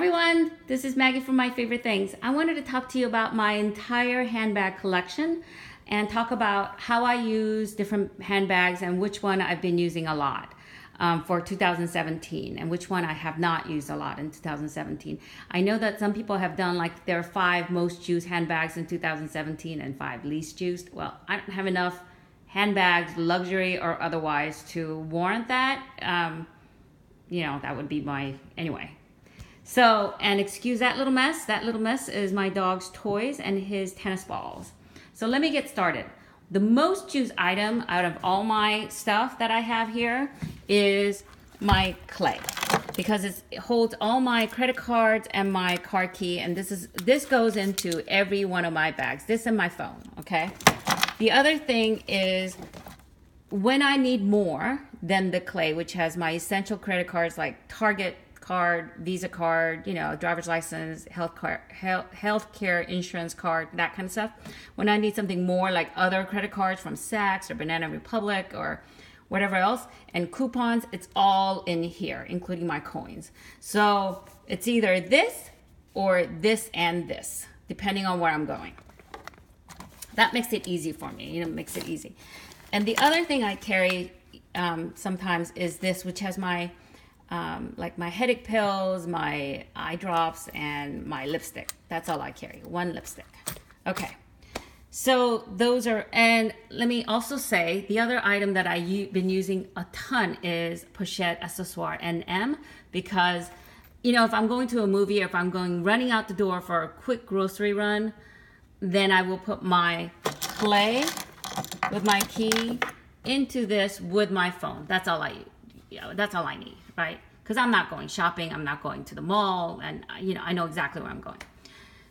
everyone, this is Maggie from My Favorite Things. I wanted to talk to you about my entire handbag collection and talk about how I use different handbags and which one I've been using a lot for 2017 and which one I have not used a lot in 2017. I know that some people have done like their 5 most used handbags in 2017 and 5 least used. Well, I don't have enough handbags, luxury or otherwise, to warrant that. That would be my, anyway. So, and excuse that little mess. That little mess is my dog's toys and his tennis balls. So let me get started. The most used item out of all my stuff that I have here is my clay, because it holds all my credit cards and my card key, and this goes into every one of my bags. This and my phone, okay? The other thing is when I need more than the clay, which has my essential credit cards like Target card, Visa card, driver's license, healthcare insurance card, that kind of stuff. When I need something more like other credit cards from Saks or Banana Republic or whatever else, and coupons, it's all in here, including my coins. So it's either this or this and this, depending on where I'm going. That makes it easy for me, makes it easy. And the other thing I carry sometimes is this, which has my like my headache pills, my eye drops, and my lipstick. That's all I carry, 1 lipstick. Okay, so those are, and let me also say the other item that I've been using a ton is Pochette Accessoire NM, because if I'm going to a movie or if I'm running out the door for a quick grocery run, then I will put my clay with my key into this with my phone. That's all I need, right? Because I'm not going shopping, I'm not going to the mall, and I know exactly where I'm going.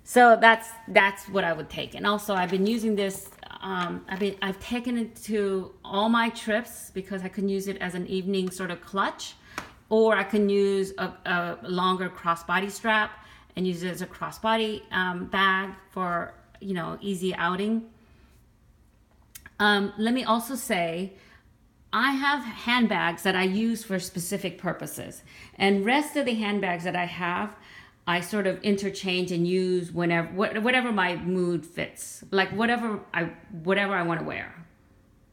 So that's what I would take. And also I've been using this. I've taken it to all my trips because I can use it as an evening sort of clutch, or I can use a longer crossbody strap and use it as a crossbody bag for easy outing. Let me also say, I have handbags that I use for specific purposes, and rest of the handbags that I have, I sort of interchange and use whatever my mood fits, like whatever I want to wear.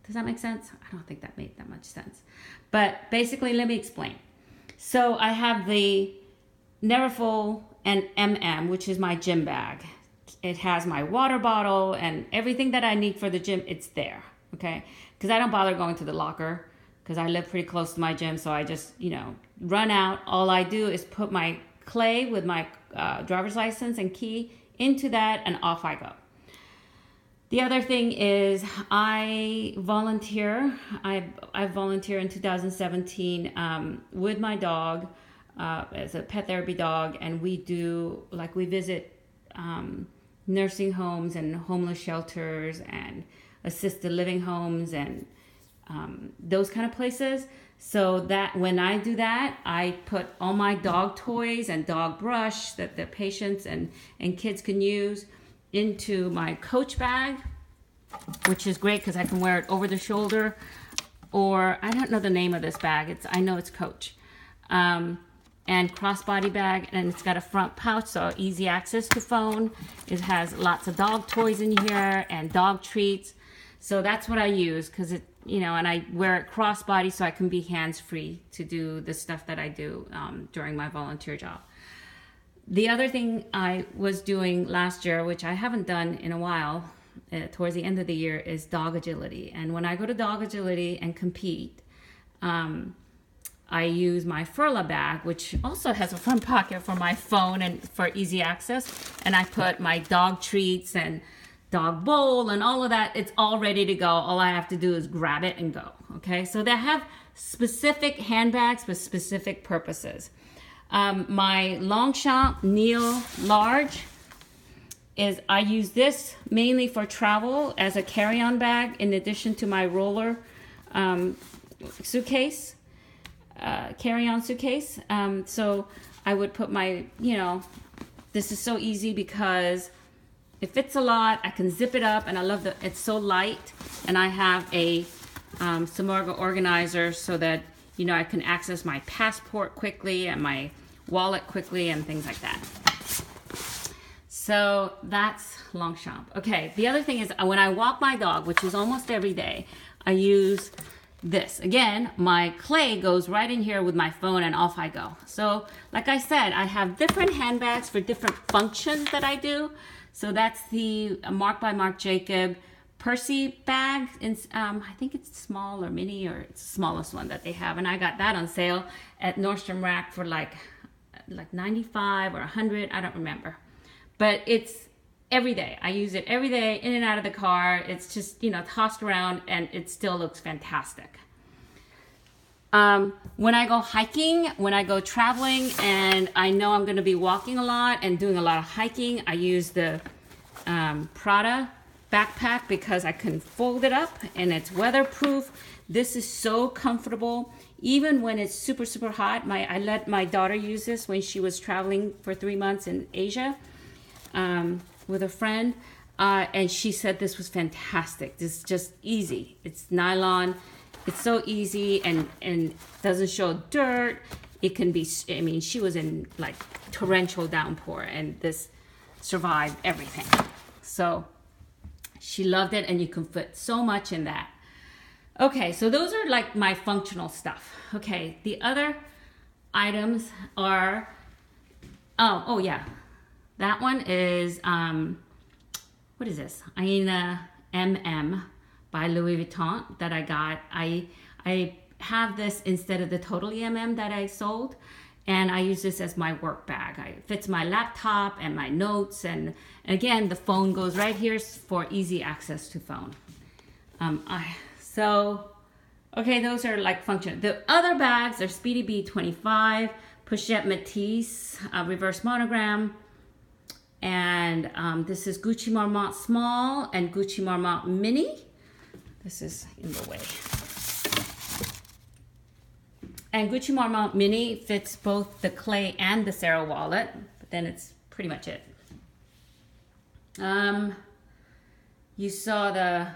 Does that make sense? I don't think that made that much sense, but basically, let me explain. So I have the Neverfull and MM, which is my gym bag. It has my water bottle and everything that I need for the gym. It's there, okay? Because I don't bother going to the locker because I live pretty close to my gym. So I just, run out. All I do is put my clay with my driver's license and key into that, and off I go. The other thing is I volunteer. I volunteer in 2017 with my dog as a pet therapy dog. And we visit nursing homes and homeless shelters and assisted living homes and those kind of places. So that when I do that, I put all my dog toys and dog brush that the patients and kids can use into my Coach bag, which is great because I can wear it over the shoulder, or I don't know the name of this bag. I know it's Coach. And crossbody bag, and it's got a front pouch, so easy access to phone. It has lots of dog toys in here and dog treats. So that's what I use because it, and I wear it crossbody so I can be hands-free to do the stuff that I do during my volunteer job. The other thing I was doing last year, which I haven't done in a while, towards the end of the year, is dog agility. And when I go to dog agility and compete, I use my Furla bag, which also has a front pocket for my phone and for easy access. And I put my dog treats and dog bowl and all of that. It's all ready to go. All I have to do is grab it and go. Okay, so they have specific handbags with specific purposes. My Longchamp Neil Large I use this mainly for travel as a carry-on bag in addition to my roller suitcase. Carry-on suitcase. So I would put my, this is so easy because it fits a lot. I can zip it up, and I love it's so light. And I have a Samorga organizer so that, I can access my passport quickly and my wallet quickly and things like that. So that's Longchamp. Okay, the other thing is when I walk my dog, which is almost every day, I use this. Again, my clé goes right in here with my phone and off I go. So like I said, I have different handbags for different functions that I do. So that's the Marc by Marc Jacob Percy bag. I think it's small or mini, or it's the smallest one that they have. And I got that on sale at Nordstrom Rack for like 95 or 100, I don't remember. But it's every day. I use it every day, in and out of the car. It's just, you know, tossed around and it still looks fantastic. When I go hiking, when I go traveling, and I know I'm going to be walking a lot and doing a lot of hiking, I use the Prada Backpack because I can fold it up and it's weatherproof. This is so comfortable. Even when it's super, super hot, I let my daughter use this when she was traveling for 3 months in Asia. With a friend, and she said this was fantastic. This is just easy. It's nylon. It's so easy and doesn't show dirt. It can be, I mean, she was in like torrential downpour and this survived everything. So she loved it, and you can fit so much in that. Okay, so those are like my functional stuff. Okay, the other items are, oh yeah. That one is, what is this? Iena MM by Louis Vuitton that I got. I have this instead of the Totally MM that I sold, and I use this as my work bag. It fits my laptop and my notes, and again, the phone goes right here for easy access to phone. Okay, those are like function. The other bags are Speedy B25, Pochette Metis, reverse monogram. And this is Gucci Marmont Small and Gucci Marmont Mini. This is in the way. And Gucci Marmont Mini fits both the clé and the Sara wallet, but then it's pretty much it. You saw the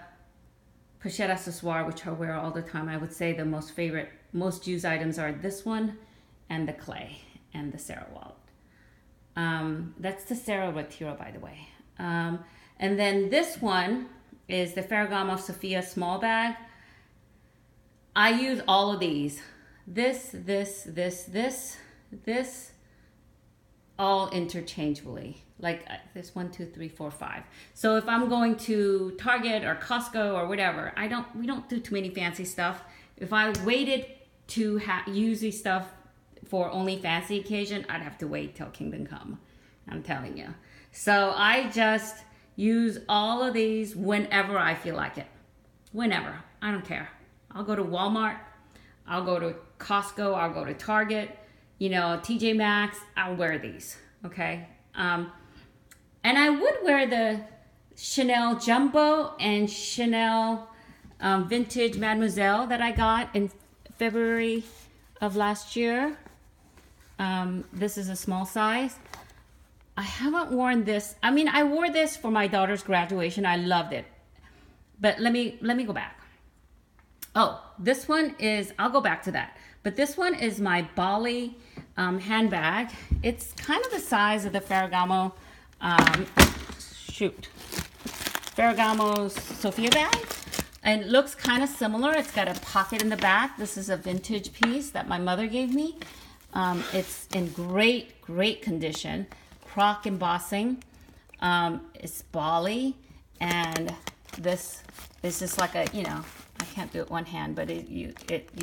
Pochette Accessoire, which I wear all the time. I would say the most used items are this one and the clé and the Sara wallet. That's the Sara Retiro, by the way. And then this one is the Ferragamo Sofia small bag. I use all of these. This, all interchangeably. Like this 1, 2, 3, 4, 5. So if I'm going to Target or Costco or whatever, we don't do too many fancy stuff. If I waited to use these stuff for only fancy occasion, I'd have to wait till Kingdom Come. I'm telling you. So I just use all of these whenever I feel like it. Whenever. I don't care. I'll go to Walmart. I'll go to Costco. I'll go to Target. You know, TJ Maxx. I'll wear these. Okay. And I would wear the Chanel Jumbo and Chanel Vintage Mademoiselle that I got in February of last year. This is a small size. I haven't worn this. I mean, I wore this for my daughter's graduation. I loved it. But let me go back. Oh, this one is, I'll go back to that. But this one is my Bally handbag. It's kind of the size of the Ferragamo, Ferragamo's Sofia bag. And it looks kind of similar. It's got a pocket in the back. This is a vintage piece that my mother gave me. It's in great condition. Croc embossing. It's Bally. And this is just like a, you know, I can't do it one hand, but you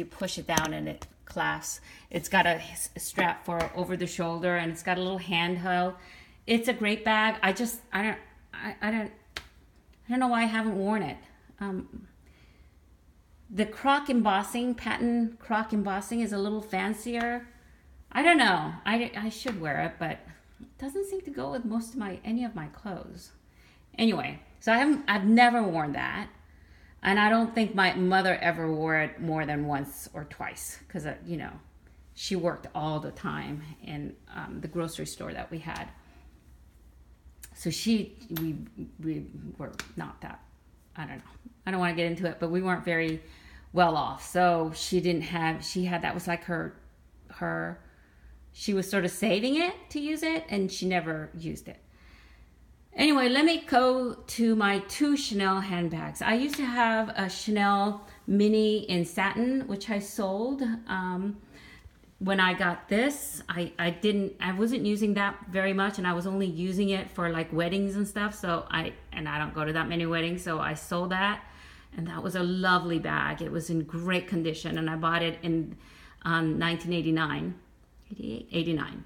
push it down and it clasps. It's got a strap for over the shoulder, and it's got a little handheld. It's a great bag. I don't know why I haven't worn it. The croc embossing, patent croc embossing is a little fancier. I don't know. I should wear it, but it doesn't seem to go with any of my clothes. Anyway, so I've never worn that. And I don't think my mother ever wore it more than once or twice, because, you know, she worked all the time in the grocery store that we had. So we were not that, I don't know. I don't want to get into it, but we weren't very well off. So that was like her she was sort of saving it to use it, and she never used it. Anyway, let me go to my 2 Chanel handbags. I used to have a Chanel mini in satin, which I sold. When I got this, I wasn't using that very much, and I was only using it for like weddings and stuff. So I don't go to that many weddings, so I sold that, and that was a lovely bag. It was in great condition, and I bought it in 1989, 89.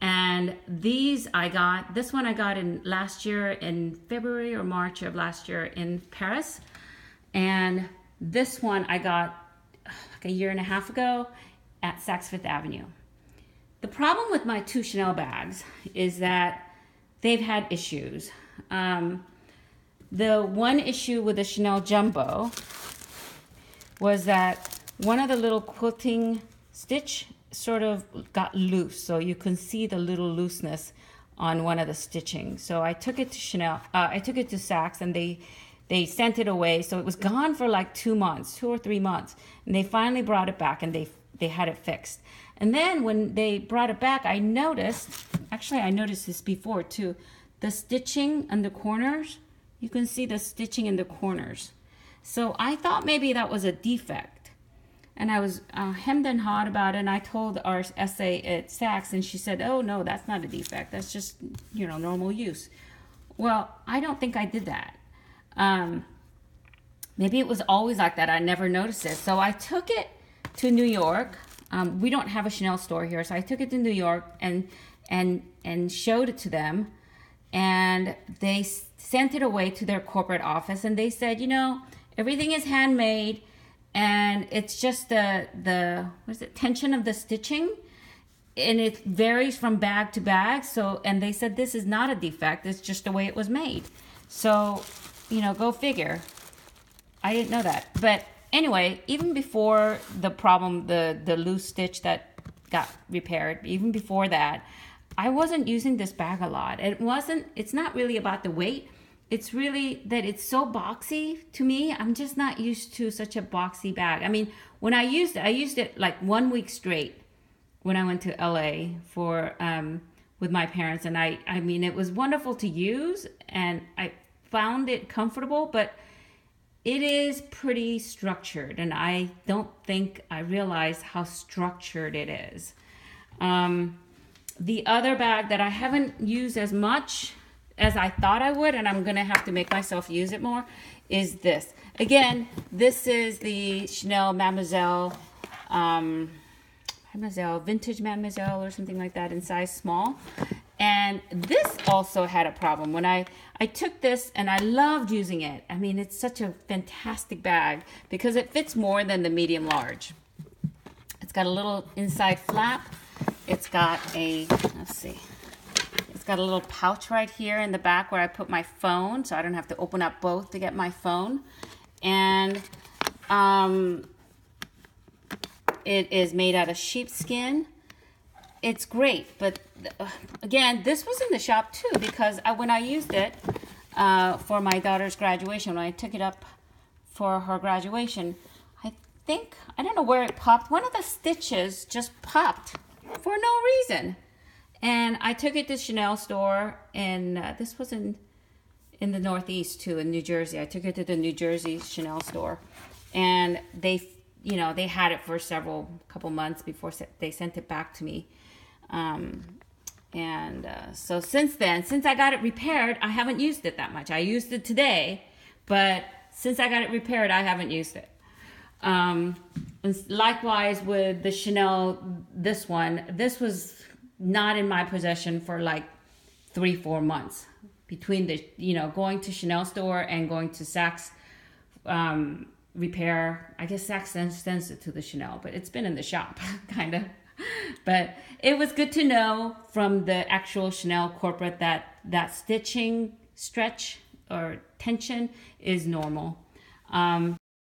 And this one I got in last year in February or March of last year in Paris. And this one I got like a year and a half ago at Saks Fifth Avenue. The problem with my 2 Chanel bags is that they've had issues. The one issue with the Chanel Jumbo was that one of the little quilting stitch sort of got loose, so you can see the little looseness on one of the stitching. So I took it to Saks, and they sent it away. So it was gone for like 2 or 3 months, and they finally brought it back, and they had it fixed. And then when they brought it back, I noticed this before too, the stitching in the corners. You can see the stitching in the corners. So I thought maybe that was a defect. And I was hemmed and hawed about it, and I told our SA at Saks, and she said, oh, no, that's not a defect. That's just, normal use. Well, I don't think I did that. Maybe it was always like that. I never noticed it. So I took it to New York. We don't have a Chanel store here, so I took it to New York and showed it to them. And they sent it away to their corporate office, and they said, everything is handmade, and it's just the tension of the stitching, and it varies from bag to bag. So, and they said this is not a defect, it's just the way it was made. So, go figure. I didn't know that. But anyway, even before the problem, the loose stitch that got repaired, even before that, I wasn't using this bag a lot. It's not really about the weight. It's really that it's so boxy to me. I'm just not used to such a boxy bag. I mean, when I used it like 1 week straight when I went to LA for with my parents, and I mean, it was wonderful to use, and I found it comfortable, but it is pretty structured, and I don't think I realized how structured it is. The other bag that I haven't used as much as I thought I would, and I'm gonna have to make myself use it more, is this. Again, this is the Chanel Mademoiselle, vintage Mademoiselle or something like that, in size small. And this also had a problem. When I took this, and I loved using it. I mean, it's such a fantastic bag because it fits more than the medium large. It's got a little inside flap. It's got it's got a little pouch right here in the back where I put my phone, so I don't have to open up both to get my phone. And it is made out of sheepskin. It's great, but again, this was in the shop too, because when I used it for my daughter's graduation, when I took it up for her graduation, I don't know where it popped. One of the stitches just popped for no reason. And I took it to Chanel store, and this was in the Northeast too, in New Jersey. I took it to the New Jersey Chanel store, and they had it for couple months before they sent it back to me. So since then, since I got it repaired, I haven't used it that much. I used it today, but since I got it repaired, I haven't used it. And likewise with the Chanel, this was not in my possession for like 3-4 months between the, going to Chanel store and going to Saks repair. I guess Saks sends it to the Chanel, but it's been in the shop kind of. But it was good to know from the actual Chanel corporate that stitching stretch or tension is normal.